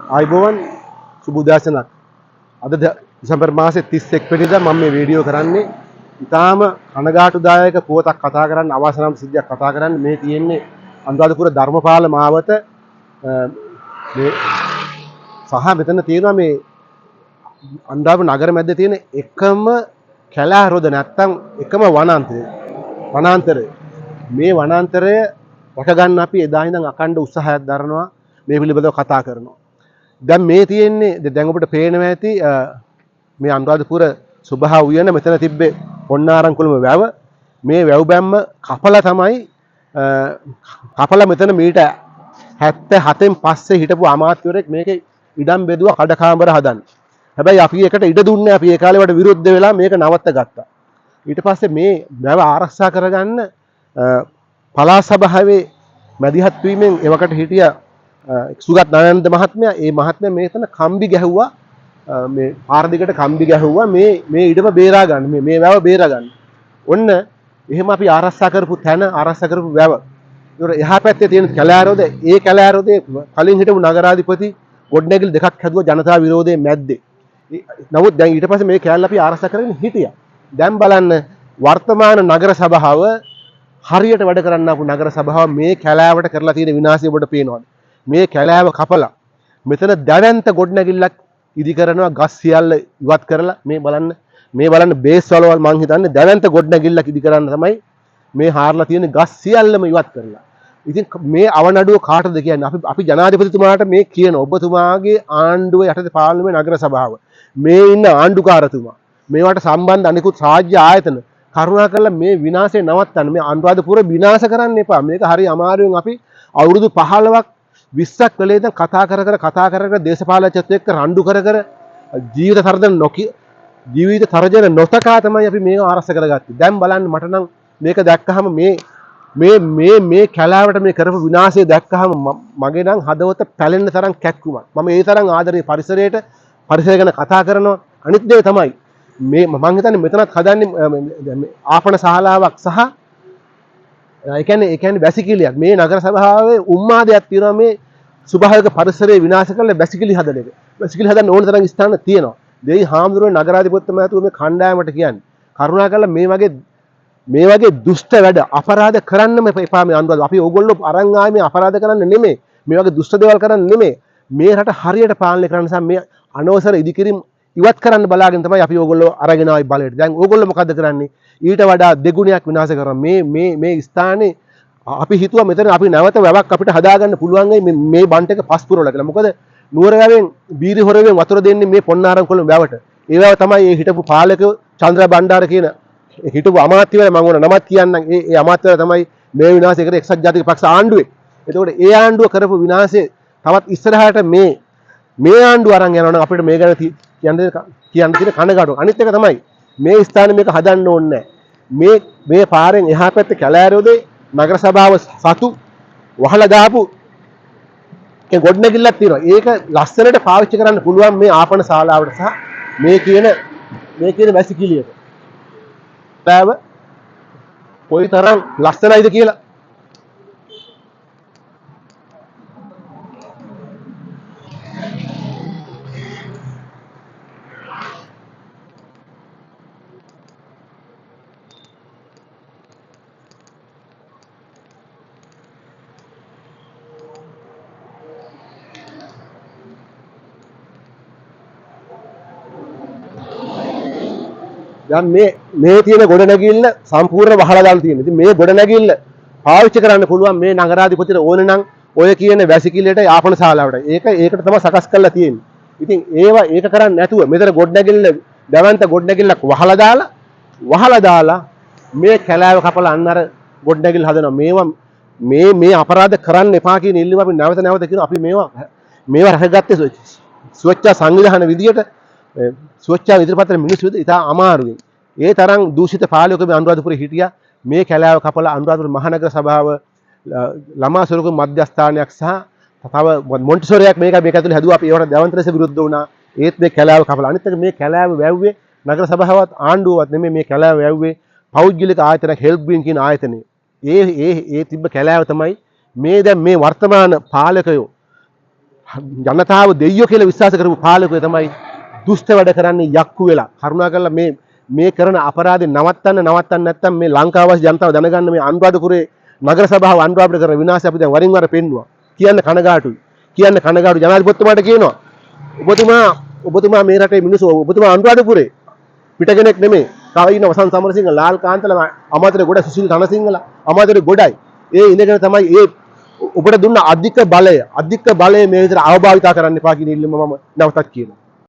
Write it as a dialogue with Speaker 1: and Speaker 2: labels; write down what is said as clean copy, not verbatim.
Speaker 1: ආයිබෝවන් සුබ උදෑසනක්. අද දෙසැම්බර් මාසේ 31 වෙනිදා මම මේ වීඩියෝ කරන්නේ ඉතාම කනගාටුදායක පුවතක් කතා කරන්න අවසනම් සිද්ධියක් කතා කරන්න මේ තියෙන්නේ අනුරාධපුර ධර්මපාල මාවත මේ සහ මෙතන තියෙනවා මේ අනුරාධපුර නගර මැද්දේ තියෙන එකම කැලෑ රොද නැත්තම් එකම වනාන්තරය මේ වනාන්තරය වට ගන්න අපි එදා ඉඳන් අකණ්ඩ උත්සාහයක් දරනවා මේ පිළිබඳව කතා කරනවා. දැන් මේ තියෙන්නේ දැන් ඔබට පේනවා ඇති මේ අනුරාධපුර සුභා උයන මෙතන තිබ්බේ පොන්නාරංකුලම වැව මේ වැව් බැම්ම කපලා තමයි කපලා මෙතන මීටර් 77න් පස්සේ හිටපු අමාත්‍යවරයෙක් මේකේ ඉඩම් බෙදුවා කඩකාමර හදන්න. හැබැයි අපි ඒකට ඉඩ දුන්නේ අපි ඒ කාලේ වලට විරුද්ධ වෙලා මේක නවත්ත ගත්තා. ඊට පස්සේ මේ වැව ආරක්ෂා කරගන්න පළාත් සභාවේ මැදිහත් වීමෙන් එවකට හිටිය සුගත් නානන්ද මහත්මයා ඒ මහත්මයා මේතන කම්බි ගැහුවා මේ පාර දිගට කම්බි ගැහුවා මේ ඉඩම බේරා ගන්න මේ වැව බේරා ගන්න. ඔන්න එහෙම අපි ආරක්ෂා කරපු තැන ආරක්ෂා කරපු වැව. ඒතර එහා පැත්තේ තියෙන කැලෑරොද ඒ කැලෑරොදේ කලින් හිටපු නගරාධිපති ගොඩනැගිලි දෙකක් හැදුවා ජනතා විරෝධයේ මැද්දේ. නමුත් දැන් ඊට පස්සේ මේ කැලේ අපි ආරක්ෂා කරගෙන හිටියා. දැන් බලන්න වර්තමාන නගර සභාව හරියට වැඩ කරන්න ආපු නගර සභාව මේ කැලෑවට කරලා තියෙන විනාශය ඔබට පේනවද? මේ කැලෑව කපලා මෙතන දැවැන්ත ගොඩනැගිල්ලක් ඉදි කරනවා ගස් සියල්ල ඉවත් කරලා මේ බලන්න බේස් වලවල් මං හිතන්නේ දැවැන්ත ගොඩනැගිල්ලක් ඉදි කරන්න තමයි මේ හාරලා තියෙන ගස් සියල්ලම ඉවත් කරලා. ඉතින් මේ අවනඩුව කාටද කියන්නේ? අපි ජනාධිපතිතුමාට මේ කියන ඔබතුමාගේ ආණ්ඩුව යටතේ පාර්ලිමේන්තු නගර සභාව මේ ඉන්න ආණ්ඩුකාරතුමා මේවට සම්බන්ධ අනිකුත් රාජ්‍ය ආයතන කරුණාකරලා මේ විනාශය නවත්තන්න. මේ අනුරාධපුර විනාශ කරන්න එපා. මේක හරි අමාරුවෙන් අපි අවුරුදු 15ක් 20ක් වෙලේ ඉඳන් කතා කර දේශපාලනඥයත් එක්ක රණ්ඩු කර ජීවිත තර්ජන නොතකා තමයි අපි මේක ආරක්ෂා කරගත්තේ. දැන් බලන්න මට නම් මේක දැක්කහම මේ කැලෑවට මේ කරපු විනාශය දැක්කහම මගේ නම් හදවත පැලෙන්න තරම් කැක්කුමක්. මම ඒ තරම් ආදරේ පරිසරය ගැන කතා කරනවා. අනිත් දේ තමයි මේ මම හිතන්නේ මෙතනත් හදන්නේ ආපන ශාලාවක් සහ ඒ කියන්නේ වැසිකිළියක්. මේ නගර සභාවේ උම්මාදයක් තියෙනවා මේ සුභාවික පරිසරය විනාශ කරලා වැසිකිළි හදන එක. වැසිකිළි හදන්න ඕන තරම් ස්ථාන තියෙනවා. දෙයි හාමුදුරුවෝ නගරාධිපතිතුමාතුමා මේ කණ්ඩායමට කියන්නේ කරුණාකරලා මේ වගේ දුෂ්ට වැඩ අපරාධ කරන්නම එපා මේ අනුරාධ. අපි ඕගොල්ලෝ අරන් ආවේ මේ අපරාධ කරන්න නෙමෙයි. මේ වගේ දුෂ්ට දේවල් කරන්න නෙමෙයි. මේ රට හරියට පාලනය කරන්න නිසා මේ අනවසර ඉදිකිරීම ඉවත් කරන්න බලාගෙන තමයි අපි ඕගොල්ලෝ අරගෙන ආයි බලයට. දැන් ඕගොල්ලෝ මොකද්ද කරන්නේ? ඊට වඩා දෙගුණයක් විනාශ කරනවා. මේ ස්ථානේ අපි හිතුවා මෙතන අපි නැවත වැවක් අපිට හදාගන්න පුළුවන් මේ බන්ට් එක පස් පුරවලා කියලා. මොකද නුවර වැවෙන් බීරි හොරවෙන් වතුර දෙන්නේ මේ පොන්නාරංකොළ වැවට. ඒ වැව තමයි ඒ හිටපු පාලක චන්ද්‍ර බණ්ඩාර කියන හිටපු අමාත්‍යවරයා මම ඕන නමක් කියන්නම්. ඒ අමාත්‍යවරයා තමයි මේ විනාශය කරේ එක්සත් ජාතික පක්ෂ ආණ්ඩුවේ. එතකොට ඒ ආණ්ඩුව කරපු විනාශය තවත් ඉස්සරහට මේ ආණ්ඩුව අරන් යනවා නම් අපිට මේ ගැන කියන්න තියෙන කනගාටුව. අනිත් එක තමයි මේ ස්ථානේ මේක හදන්න ඕනේ නැහැ. මේ පාරෙන් එහා පැත්තේ කැලෑරෝදේ නගර සභාව සතු වහලා දාපු ඒ ගොඩනැගිල්ලක් තියෙනවා. ඒක ලස්සනට පාවිච්චි කරන්න පුළුවන් මේ ආපන ශාලාවට සහ මේ කියන වැසිකිළියට. බෑව කොයිතරම් ලස්සනයිද කියලා. දැන් මේ තියෙන ගොඩනැගිල්ල සම්පූර්ණ වහලා දාලා තියෙනවා. ඉතින් මේ ගොඩනැගිල්ල පාවිච්චි කරන්න පුළුවන් මේ නගරාධිපතිට ඕන නම් ඔය කියන වැසිකිළියට යාපන ශාලාවට. ඒකට තමයි සකස් කරලා තියෙන්නේ. ඉතින් ඒක කරන්නේ නැතුව මෙතන ගොඩනැගිල්ල දැවන්ත ගොඩනැගිල්ලක් වහලා දාලා මේ කැලෑව කපලා අන්නර ගොඩනැගිල්ල හදනවා. මේ අපරාධ කරන්න එපා කියන ඉල්ලීම අපි නැවත කියනවා. අපි මේවා රැකගත්තේ ස්වච්ඡ සංවිධාන විදියට ස්වච්ඡ ඉදිරිපත් මිනිස්සු ඉතා අමාරුයි. ඒ තරම් දූෂිත පාලකයෝ මේ අනුරාධපුරේ හිටියා. මේ කැලෑව කපලා අනුරාධපුර මහනගර සභාව ළමා සොරකම් මධ්‍යස්ථානයක් සහ තව මොන්ටිසෝරියක් මේක ඇතුලේ හැදුවා. අපි ඒවට දැවන්ත ලෙස විරුද්ධ වුණා. ඒත් මේ කැලෑව කපලා අනිත් එක මේ කැලෑව වැව්වේ නගර සභාවත් ආණ්ඩුවවත් නෙමෙයි. මේ කැලෑව වැව්වේ පෞද්ගලික ආයතනයක් හෙල්ප් ග්‍රීන් කියන ආයතනය. ඒ තිබ්බ කැලෑව තමයි මේ දැන් මේ වර්තමාන පාලකයෝ ජනතාව දෙයියෝ කියලා විශ්වාස කරපු පාලකයෝ තමයි දුෂ්ට වැඩ කරන්නේ යක්කු වෙලා. කරුණාකරලා මේ කරන අපරාධේ නවත්තන්න නැත්නම් මේ ලංකාවාසී ජනතාව දැනගන්න මේ අනුරාධපුරේ නගර සභාව අනුරාධපුර කරන විනාශය අපි දැන් වරින් වර පෙන්නවා. කියන්න කනගාටුයි. ජනාධිපතිතුමාට කියනවා. ඔබතුමා මේ රටේ මිනිස්සු ඔබතුමා අනුරාධපුරේ පිට කෙනෙක් නෙමෙයි. තව ඉන්න වසන්ත සමරසිංහ ලාල් කාන්තල අමාත්‍ය ගොඩ සුසිල් රණසිංහල අමාත්‍ය ගොඩයි. ඒ ඉඳගෙන තමයි ඔබට දුන්න අධික බලය මේ විදිහට අවභාවිතා කරන්න එපා කියන ඉල්ලීම මම නැවතත් කියනවා.